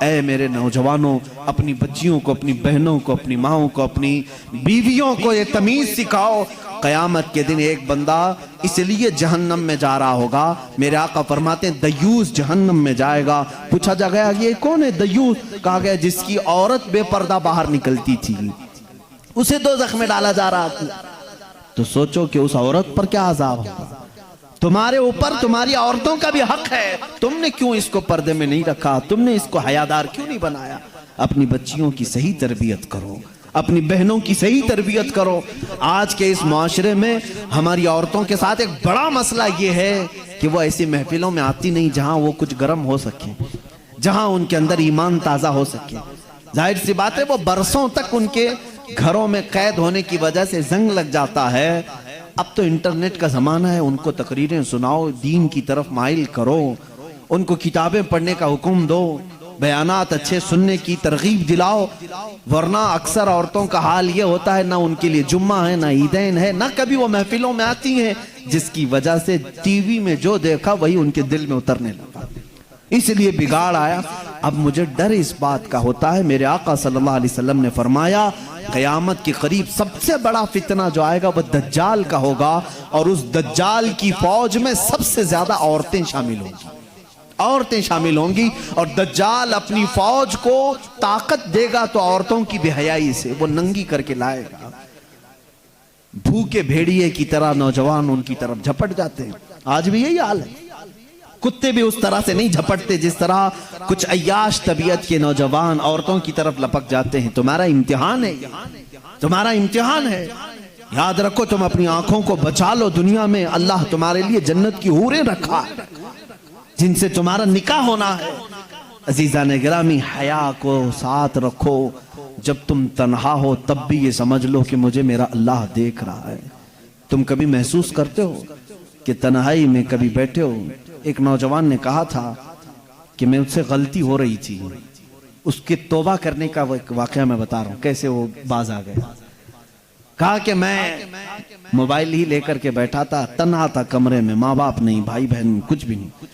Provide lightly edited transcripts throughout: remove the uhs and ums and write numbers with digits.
ऐ मेरे नौजवानों, अपनी बच्चियों को, अपनी बहनों को, अपनी माओं को, अपनी बीवियों को ये तमीज सिखाओ। कयामत के दिन एक बंदा इसलिए जहन्नम में जा रहा होगा, मेरे आका फरमाते हैं दयूस जहन्नम में जाएगा। पूछा जा गया ये कौन है दयूस? कहा गया जिसकी औरत बेपर्दा बाहर निकलती थी, उसे दोज़ख में डाला जा रहा था। तो सोचो कि उस औरत पर क्या अज़ाब होगा। तुम्हारे ऊपर तुम्हारी औरतों का भी हक है, तुमने क्यों इसको पर्दे में नहीं रखा? तुमने इसको हयादार क्यों नहीं बनाया? अपनी बच्चियों की सही तरबियत करो, अपनी बहनों की सही तरबियत करो। आज के इस माशरे में हमारी औरतों के साथ एक बड़ा मसला ये है कि वो ऐसी महफिलों में आती नहीं जहां वो कुछ गर्म हो सके, जहां उनके अंदर ईमान ताज़ा हो सके। जाहिर सी बात है वो बरसों तक उनके घरों में कैद होने की वजह से जंग लग जाता है। अब तो इंटरनेट का ज़माना है, उनको तकरीरें सुनाओ, दीन की तरफ माइल करो, उनको किताबें पढ़ने का हुक्म दो, बयानात अच्छे सुनने की तरगीब दिलाओ। वरना अक्सर औरतों का हाल ये होता है ना उनके लिए जुम्मा है, ना ईदैन है, ना कभी वो महफिलों में आती हैं, जिसकी वजह से टीवी में जो देखा वही उनके दिल में उतरने लगा, इसलिए बिगाड़ आया। अब मुझे डर इस बात का होता है, मेरे आका सल्लल्लाहु अलैहि वसल्लम ने फरमाया क़यामत के करीब सबसे बड़ा फितना जो आएगा वह दज्जाल का होगा, और उस दज्जाल की फौज में सबसे ज्यादा औरतें शामिल होंगी, औरतें शामिल होंगी। और दज्जाल अपनी फौज को ताकत देगा तो औरतों की बेहयाई से वो नंगी करके लाएगा। भूखे भेड़िए की तरह नौजवान उनकी तरफ झपट जाते हैं। आज भी यही हाल है। कुत्ते भी उस तरह से नहीं झपटते जिस तरह कुछ अय्याश तबीयत के नौजवान औरतों की तरफ लपक जाते हैं। तुम्हारा इम्तिहान है, तुम्हारा इम्तिहान है। याद रखो, तुम अपनी आंखों को बचा लो। दुनिया में अल्लाह तुम्हारे लिए जन्नत की हूरें रखा है जिनसे तुम्हारा निकाह होना है। अजीजा ने गिरामी, हया को साथ रखो। जब तुम तन्हा हो तब भी ये समझ लो कि मुझे मेरा अल्लाह देख रहा है। तुम कभी महसूस करते हो कि तन्हाई में कभी बैठे हो? एक नौजवान ने कहा था कि मैं उससे गलती हो रही थी, उसके तौबा करने का वाकया मैं बता रहा हूं, कैसे वो बाज आ गया। कहा कि मैं मोबाइल ही लेकर के बैठा था, तन्हा था कमरे में, माँ बाप नहीं, भाई बहन कुछ भी नहीं।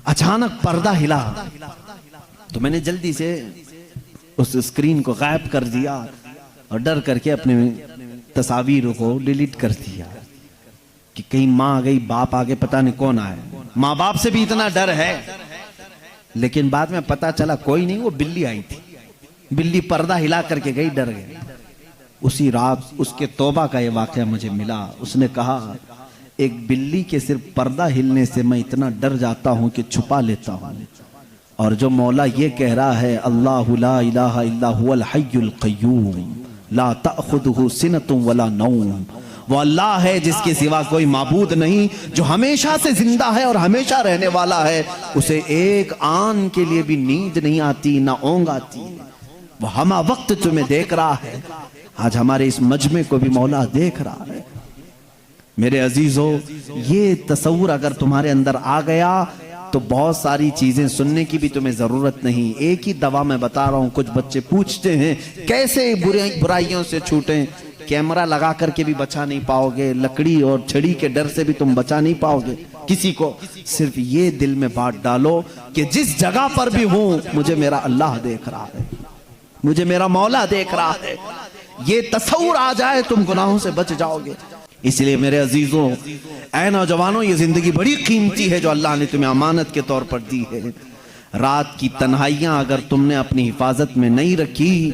अचानक पर्दा हिला तो मैंने जल्दी से उस स्क्रीन को गायब कर दिया और डर करके अपने तस्वीर को डिलीट कर दिया कि कहीं माँ आ गई, बाप आ गए, पता नहीं कौन आए। माँ बाप से भी इतना डर है, लेकिन बाद में पता चला कोई नहीं, वो बिल्ली आई थी। बिल्ली पर्दा हिला करके गई, डर गई। उसी रात उसके तौबा का ये वाकया मुझे मिला। उसने कहा एक बिल्ली के सिर्फ पर्दा हिलने से मैं इतना डर जाता हूं कि छुपा लेता हूं। और जो मौला ये कह रहा है अल्लाहु ला इलाहा इल्ला हुवल हय्युल क़य्यूम ला तअख़ुदुहु सिनतुन वला नौम, वो अल्लाह है जिसके सिवा कोई माबूद नहीं, जो हमेशा से जिंदा है और हमेशा रहने वाला है। उसे एक आन के लिए भी नींद नहीं आती, ना ऊँघ आती। वो हमा वक्त तुम्हें देख रहा है। आज हमारे इस मजमे को भी मौला देख रहा है। मेरे अजीजों, ये तसव्वुर अगर तुम्हारे अंदर आ गया तो बहुत सारी चीजें सुनने की भी तुम्हें जरूरत नहीं। एक ही दवा मैं बता रहा हूं। कुछ बच्चे पूछते हैं कैसे बुराइयों से छूटें। कैमरा लगा करके भी बचा नहीं पाओगे, लकड़ी और छड़ी के डर से भी तुम बचा नहीं पाओगे किसी को। सिर्फ ये दिल में बात डालो कि जिस जगह पर भी हूं मुझे मेरा अल्लाह देख रहा है, मुझे मेरा मौला देख रहा है। ये तसव्वुर आ जाए तुम गुनाहों से बच जाओगे। इसलिए मेरे अजीजों, ऐ नौजवानों, ये जिंदगी बड़ी कीमती है जो अल्लाह ने तुम्हें अमानत के तौर पर दी है। रात की तन्हाइयां अगर तुमने अपनी हिफाजत में नहीं रखी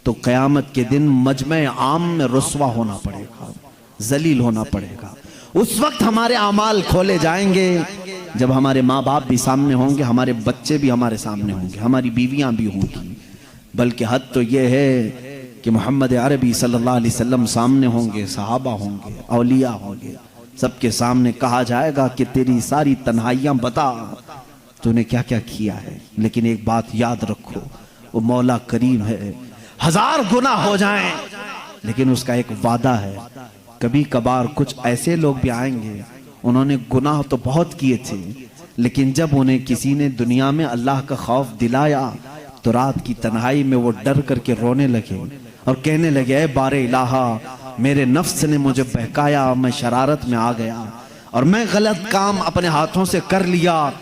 तो क़यामत के दिन मजमे आम में रुस्वा होना पड़ेगा, जलील होना पड़ेगा। उस वक्त हमारे आमाल खोले जाएंगे जब हमारे माँ बाप भी सामने होंगे, हमारे बच्चे भी हमारे सामने होंगे, हमारी बीवियां भी होंगी। बल्कि हद तो ये है कि मोहम्मद अरबी सल्लल्लाहु अलैहि वसल्लम सामने होंगे, सहाबा होंगे, औलिया होंगे, सबके सामने कहा जाएगा कि तेरी सारी तन्हाइयां बता, तूने क्या क्या किया है। लेकिन एक बात याद रखो, वो मौला करीम है। 1000 गुनाह हो जाएं लेकिन उसका एक वादा है। कभी कभार कुछ ऐसे लोग भी आएंगे, उन्होंने गुनाह तो बहुत किए थे, लेकिन जब उन्हें किसी ने दुनिया में अल्लाह का खौफ दिलाया तो रात की तन्हाई में वो डर करके रोने लगे और कहने लगे, ऐ बारे इलाहा, मेरे नफ्स ने मुझे बहकाया, मैं शरारत में आ गया और मैं गलत काम अपने हाथों से कर लिया।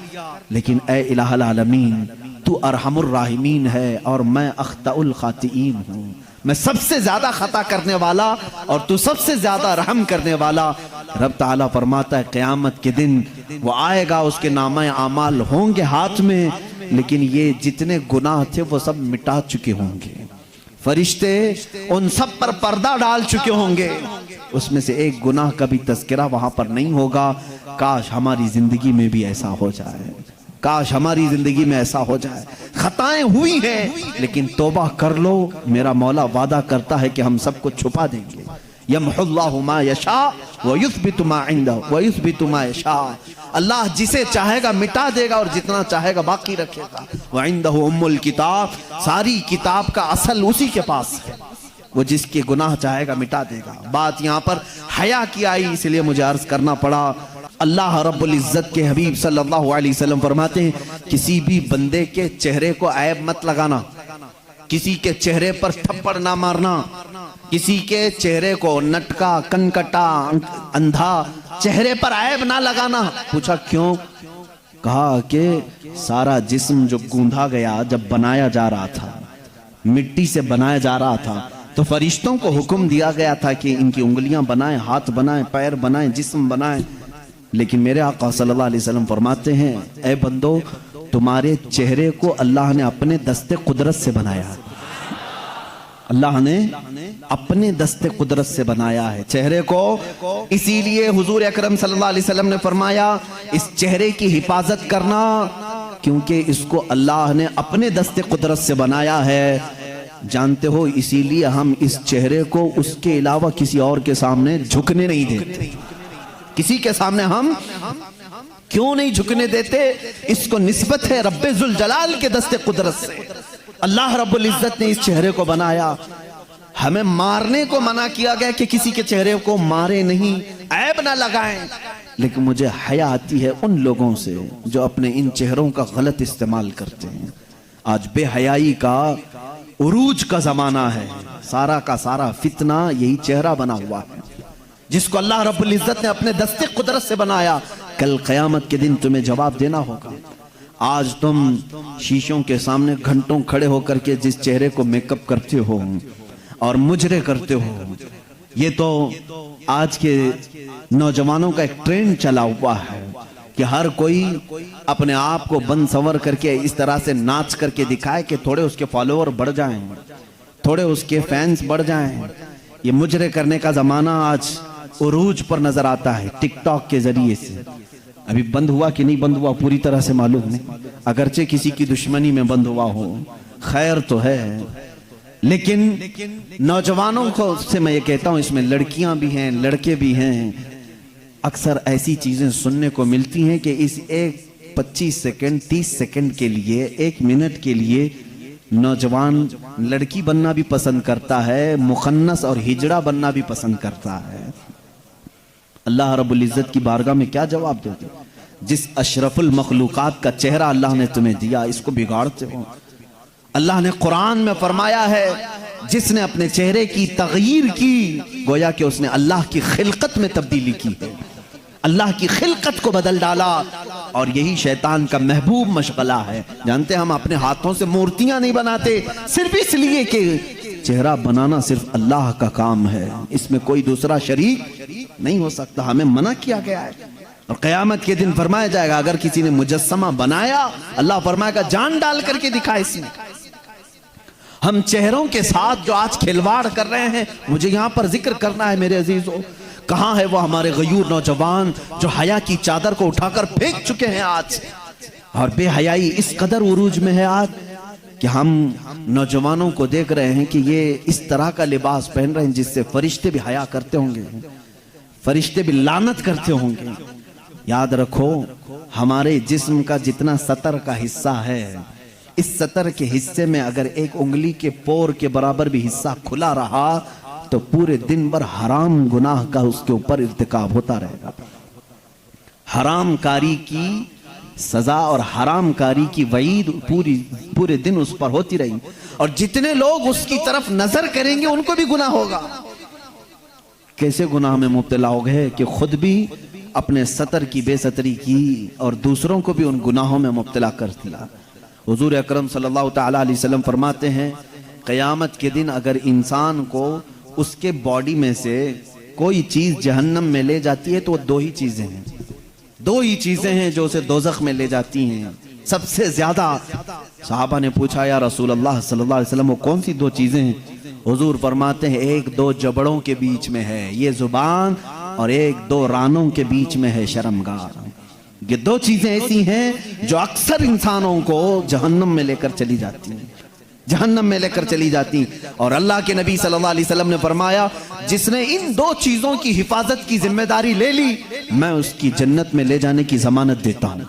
लेकिन ऐ इलाहुल आलमीन, तू अरहमुर राहिमीन है और मैं अख्ताउल खातिईन हूँ। मैं सबसे ज्यादा खता करने वाला और तू सबसे ज्यादा रहम करने वाला। रब ताला फरमाता है क़यामत के दिन वो आएगा, उसके नामे आमाल होंगे हाथ में, लेकिन ये जितने गुनाह थे वो सब मिटा चुके होंगे। फरिश्ते उन सब पर पर्दा डाल चुके होंगे, उसमें से एक गुनाह का भी तज़किरा वहां पर नहीं होगा। काश हमारी जिंदगी में भी ऐसा हो जाए, काश हमारी जिंदगी में ऐसा हो जाए। खताएं हुई हैं लेकिन तौबा कर लो, मेरा मौला वादा करता है कि हम सबको छुपा देंगे। यमहुल्लाहु मा यशा व युस्बितु मा इंदहु व युस्बितु मा यशा। अल्लाह जिसे चाहेगा मिटा देगा और जितना चाहेगा बाकी रखेगा। व इंदहु उम्मुल किताब, सारी किताब का असल उसी के पास है, वो जिसके गुनाह चाहेगा मिटा देगा। बात यहाँ पर हया की आई, इसलिए मुझे अर्ज करना पड़ा। अल्लाह रब्बुल इज्जत के हबीब सल्लल्लाहु अलैहि वसल्लम फरमाते हैं, किसी भी बंदे के चेहरे को ऐब मत लगाना, किसी के चेहरे पर थप्पड़ ना मारना, किसी के चेहरे को नटका, कनकटा, अंधा चेहरे पर ऐब ना लगाना। पूछा क्यों? कहा कि सारा जिस्म जो गूंधा गया, जब बनाया जा रहा था, मिट्टी से बनाया जा रहा था, तो फरिश्तों को हुक्म दिया गया था कि इनकी उंगलियां बनाएं, हाथ बनाएं, पैर बनाएं, जिस्म बनाएं। लेकिन मेरे आका सल्लल्लाहु अलैहि वसल्लम फरमाते हैं, ऐ बंदो, तुम्हारे चेहरे को अल्लाह ने अपने दस्ते कुदरत से बनाया। अल्लाह ने अपने दस्ते कुदरत से बनाया है चेहरे को। इसीलिए हुजूर अकरम सल्लल्लाहु अलैहि वसल्लम ने फरमाया, इस चेहरे की हिफाजत करना, क्योंकि इसको अल्लाह ने अपने दस्ते कुदरत से बनाया है। जानते हो, इसीलिए हम इस चेहरे को उसके अलावा किसी और के सामने झुकने नहीं देते। किसी के सामने हम क्यों नहीं झुकने देते? इसको निस्बत है रब्बे जुल जलाल के दस्ते कुदरत से। अल्लाह रब्बुल इज्जत ने इस चेहरे को बनाया। हमें मारने को मना किया गया कि किसी के चेहरे को मारे नहीं, ऐब ना लगाएं। लेकिन मुझे हया आती है उन लोगों से जो अपने इन चेहरों का गलत इस्तेमाल करते हैं। आज बेहयाई का उरूज का जमाना है, सारा का सारा फितना यही चेहरा बना हुआ है, जिसको अल्लाह रब्बुल इज्जत ने अपने दस्ते कुदरत से बनाया। कल क़यामत के दिन तुम्हें जवाब देना होगा। आज तुम शीशों के सामने घंटों खड़े होकर के जिस चेहरे को मेकअप करते हो और मुजरे करते हो, ये तो आज के नौजवानों का एक ट्रेंड चला हुआ है कि हर कोई अपने आप को बन संवर करके इस तरह से नाच करके दिखाए कि थोड़े उसके फॉलोअर बढ़ जाएं, थोड़े उसके फैंस बढ़ जाएं। ये मुजरे करने का जमाना आज उरूज पर नजर आता है टिकटॉक के जरिए से। अभी बंद हुआ कि नहीं बंद हुआ पूरी तरह से मालूम नहीं, अगरचे किसी की दुश्मनी में बंद हुआ हो, खैर तो है। लेकिन नौजवानों को से मैं ये कहता हूं, इसमें लड़कियां भी हैं, लड़के भी हैं। अक्सर ऐसी चीजें सुनने को मिलती हैं कि इस एक 25 सेकंड 30 सेकंड के लिए, 1 मिनट के लिए नौजवान लड़की बनना भी पसंद करता है, मुखन्नस और हिजड़ा बनना भी पसंद करता है। अल्लाह रब्बुल इज्जत की बारगाह में क्या जवाब दोगे? जिस अशरफुल मखलूकात का चेहरा अल्लाह ने तुम्हें दिया, इसको बिगाड़ते हो। अल्लाह ने कुरान में फरमाया है, जिसने अपने चेहरे की तगयीर की, गोया कि उसने अल्लाह की खिलकत में तब्दीली की है, अल्लाह की खिलकत को बदल डाला। और यही शैतान का महबूब मशगला है। जानते हैं, हम अपने हाथों से मूर्तियां नहीं बनाते सिर्फ इसलिए कि चेहरा बनाना सिर्फ अल्लाह का काम है, इसमें कोई दूसरा शरीक नहीं हो सकता। हमें मना किया गया है। और क़यामत के दिन फरमाया जाएगा, अगर किसी ने मुजस्समा बनाया, अल्लाह फरमाएगा जान डाल करके दिखा इसमें। हम चेहरों के साथ जो आज खिलवाड़ कर रहे हैं, मुझे यहां पर जिक्र करना है मेरे अजीजों। कहां है वो हमारे गयूर नौजवान जो हया की चादर को उठाकर फेंक चुके हैं आज? और बेहयाई इस कदर उरूज में है आज कि हम नौजवानों को देख रहे हैं कि ये इस तरह का लिबास पहन रहे हैं जिससे फरिश्ते भी हया करते होंगे, फरिश्ते भी लानत करते होंगे। याद रखो, हमारे जिस्म का जितना सतर का हिस्सा है, इस सतर के हिस्से में अगर एक उंगली के पोर के बराबर भी हिस्सा खुला रहा तो पूरे दिन भर हराम गुनाह का उसके ऊपर इर्तिकाब होता रहेगा। हरामकारी की सजा और हरामकारी की वईद पूरे दिन उस पर होती रही। और जितने लोग उसकी तरफ नजर करेंगे उनको भी गुनाह होगा। कैसे गुनाह में मुब्तला हो गए कि खुद भी अपने सतर की बेसतरी की और दूसरों को भी उन गुनाहों में मुब्तला कर दिया। हुजूर अकरम सल्लल्लाहु तआला अलैहि वसल्लम फरमाते हैं, क़यामत के दिन अगर इंसान को उसके बॉडी में से कोई चीज जहन्नम में ले जाती है तो वो दो ही चीजें हैं, दो ही चीजें हैं जो उसे दोज़ख में ले जाती हैं सबसे ज्यादा। सहाबा ने पूछा, या रसूल अल्लाह सल्लल्लाहु अलैहि वसल्लम वो कौन सी दो चीजें हैं? हुजूर फरमाते हैं, एक दो जबड़ों के बीच में है ये जुबान, और एक दो रानों के बीच में है शर्मगार। ये दो चीजें ऐसी हैं जो अक्सर इंसानों को जहन्नम में लेकर चली जाती हैं, जहन्नम में लेकर चली जाती। और अल्लाह के नबी सल्लल्लाहु अलैहि वसल्लम ने फरमाया, जिसने इन दो चीजों की हिफाजत की जिम्मेदारी ले ली, मैं उसकी जन्नत में ले जाने की जमानत देता हूं।